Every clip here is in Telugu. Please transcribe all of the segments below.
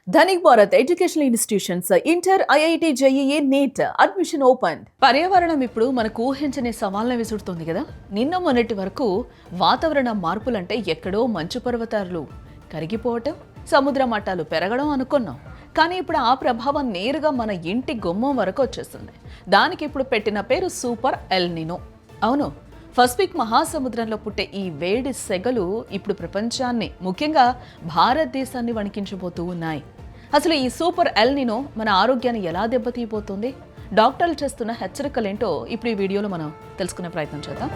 Dhanik Bharat educational institutions inter IIT JEE NEET admission open. పర్యావరణం ఇప్పుడు మనకు ఊహించని సవాళ్ళను విసురుతోంది కదా. నిన్న మొన్నటి వరకు వాతావరణ మార్పులంటే ఎక్కడో మంచు పర్వతాలు కరిగిపోవటం, సముద్ర మట్టాలు పెరగడం అనుకున్నాం. కానీ ఇప్పుడు ఆ ప్రభావం నేరుగా మన ఇంటి గుమ్మం వరకు వచ్చేస్తుంది. దానికి ఇప్పుడు పెట్టిన పేరు సూపర్ ఎల్ నినో. అవును, పసిఫిక్ మహాసముద్రంలో పుట్టే ఈ వేడి సెగలు ఇప్పుడు ప్రపంచాన్ని, ముఖ్యంగా భారతదేశాన్ని వణికించబోతూ ఉన్నాయి. అసలు ఈ సూపర్ ఎల్ నినో మన ఆరోగ్యాన్ని ఎలా దెబ్బతీయబోతుంది, డాక్టర్లు చేస్తున్న హెచ్చరికలేంటో ఇప్పుడు ఈ వీడియోలో మనం తెలుసుకునే ప్రయత్నం చేద్దాం.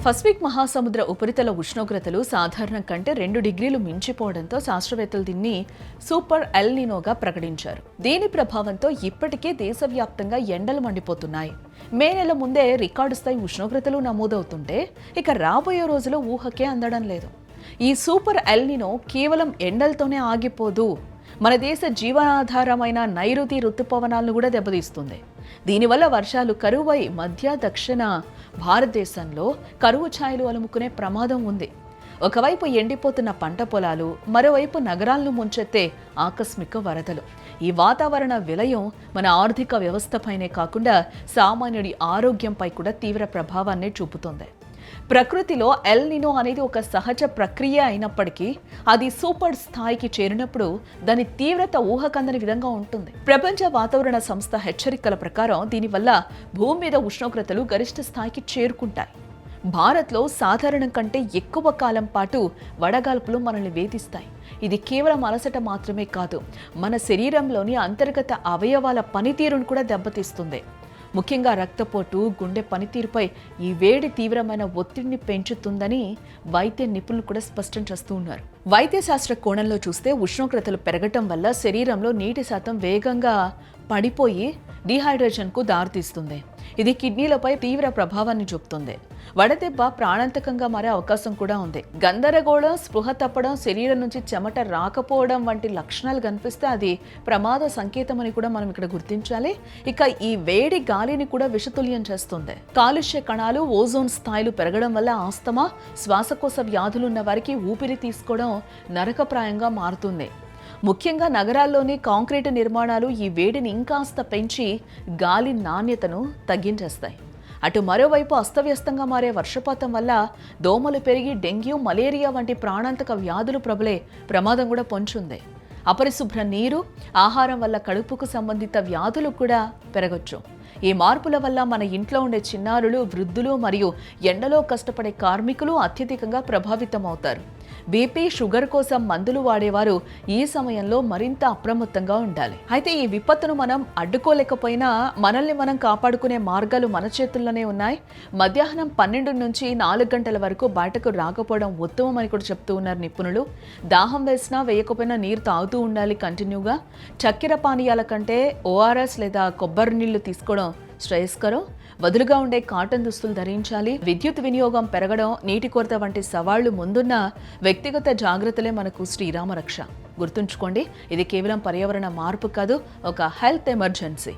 పసిఫిక్ మహాసముద్ర ఉపరితల ఉష్ణోగ్రతలు సాధారణం కంటే 2 డిగ్రీలు మించిపోవడంతో శాస్త్రవేత్తలు దీన్ని సూపర్ ఎల్ నినోగా ప్రకటించారు. దీని ప్రభావంతో ఇప్పటికే దేశవ్యాప్తంగా ఎండలు మండిపోతున్నాయి. మే నెల ముందే రికార్డు స్థాయి ఉష్ణోగ్రతలు నమోదవుతుంటే ఇక రాబోయే రోజులో ఊహకే అందడం లేదు. ఈ సూపర్ ఎల్ నినో కేవలం ఎండలతోనే ఆగిపోదు, మన దేశ జీవనాధారమైన నైరుతి ఋతుపవనాలను కూడా దెబ్బతీస్తుంది. దీనివల్ల వర్షాలు కరువై మధ్య దక్షిణ భారతదేశంలో కరువు ఛాయలు అలుముకునే ప్రమాదం ఉంది. ఒకవైపు ఎండిపోతున్న పంట పొలాలు, మరోవైపు నగరాలను ముంచెత్తే ఆకస్మిక వరదలు. ఈ వాతావరణ విలయం మన ఆర్థిక వ్యవస్థపైనే కాకుండా సామాన్యుడి ఆరోగ్యంపై కూడా తీవ్ర ప్రభావాన్ని చూపుతోంది. ప్రకృతిలో ఎల్ నినో అనేది ఒక సహజ ప్రక్రియ అయినప్పటికీ అది సూపర్ స్థాయికి చేరినప్పుడు దాని తీవ్రత ఊహకందని విధంగా ఉంటుంది. ప్రపంచ వాతావరణ సంస్థ హెచ్చరికల ప్రకారం దీనివల్ల భూమి మీద ఉష్ణోగ్రతలు గరిష్ట స్థాయికి చేరుకుంటాయి. భారత్లో సాధారణం కంటే ఎక్కువ కాలం పాటు వడగాల్పులు మనల్ని వేధిస్తాయి. ఇది కేవలం అలసట మాత్రమే కాదు, మన శరీరంలోని అంతర్గత అవయవాల పనితీరును కూడా దెబ్బతీస్తుంది. ముఖ్యంగా రక్తపోటు, గుండె పనితీరుపై ఈ వేడి తీవ్రమైన ఒత్తిడిని పెంచుతుందని వైద్య నిపుణులు కూడా స్పష్టం చేస్తూ ఉన్నారు. వైద్య శాస్త్ర కోణంలో చూస్తే ఉష్ణోగ్రతలు పెరగటం వల్ల శరీరంలో నీటి శాతం వేగంగా పడిపోయి డీహైడ్రేషన్కు దారితీస్తుంది. ఇది కిడ్నీలపై తీవ్ర ప్రభావాన్ని చూపుతుంది. వడదెబ్బ ప్రాణాంతకంగా మారే అవకాశం కూడా ఉంది. గందరగోళం, స్పృహ తప్పడం, శరీరం నుంచి చెమట రాకపోవడం వంటి లక్షణాలు కనిపిస్తే అది ప్రమాద సంకేతం అని కూడా మనం ఇక్కడ గుర్తించాలి. ఇక ఈ వేడి గాలిని కూడా విషతుల్యం చేస్తుంది. కాలుష్య కణాలు, ఓజోన్ స్థాయిలు పెరగడం వల్ల ఆస్తమా, శ్వాసకోశ వ్యాధులు ఉన్న వారికి ఊపిరి తీసుకోవడం నరకప్రాయంగా మారుతుంది. ముఖ్యంగా నగరాల్లోని కాంక్రీటు నిర్మాణాలు ఈ వేడిని ఇంకాస్త పెంచి గాలి నాణ్యతను తగ్గించేస్తాయి. అటు మరోవైపు అస్తవ్యస్తంగా మారే వర్షపాతం వల్ల దోమలు పెరిగి డెంగ్యూ, మలేరియా వంటి ప్రాణాంతక వ్యాధులు ప్రబలే ప్రమాదం కూడా పొంచుంది. అపరిశుభ్ర నీరు, ఆహారం వల్ల కడుపుకు సంబంధిత వ్యాధులు కూడా పెరగొచ్చు. ఈ మార్పుల వల్ల మన ఇంట్లో ఉండే చిన్నారులు, వృద్ధులు మరియు ఎండలో కష్టపడే కార్మికులు అత్యధికంగా ప్రభావితమవుతారు. బీపీ, షుగర్ కోసం మందులు వాడేవారు ఈ సమయంలో మరింత అప్రమత్తంగా ఉండాలి. అయితే ఈ విపత్తును మనం అడ్డుకోలేకపోయినా మనల్ని మనం కాపాడుకునే మార్గాలు మన చేతుల్లోనే ఉన్నాయి. మధ్యాహ్నం 12 నుంచి 4 గంటల వరకు బయటకు రాకపోవడం ఉత్తమం అని కూడా చెప్తూ ఉన్నారు నిపుణులు. దాహం వేసినా వేయకపోయినా నీరు తాగుతూ ఉండాలి కంటిన్యూగా. చక్కెర పానీయాల కంటే ఓఆర్ఎస్ లేదా కొబ్బరి నీళ్లు తీసుకోవడం శ్రేయస్కరం. వదులుగా ఉండే కాటన్ దుస్తులు ధరించాలి. విద్యుత్ వినియోగం పెరగడం, నీటి కొరత వంటి సవాళ్లు ముందున్న వ్యక్తిగత జాగ్రత్తలే మనకు శ్రీరామ రక్ష. గుర్తుంచుకోండి, ఇది కేవలం పర్యావరణ మార్పు కాదు, ఒక హెల్త్ ఎమర్జెన్సీ.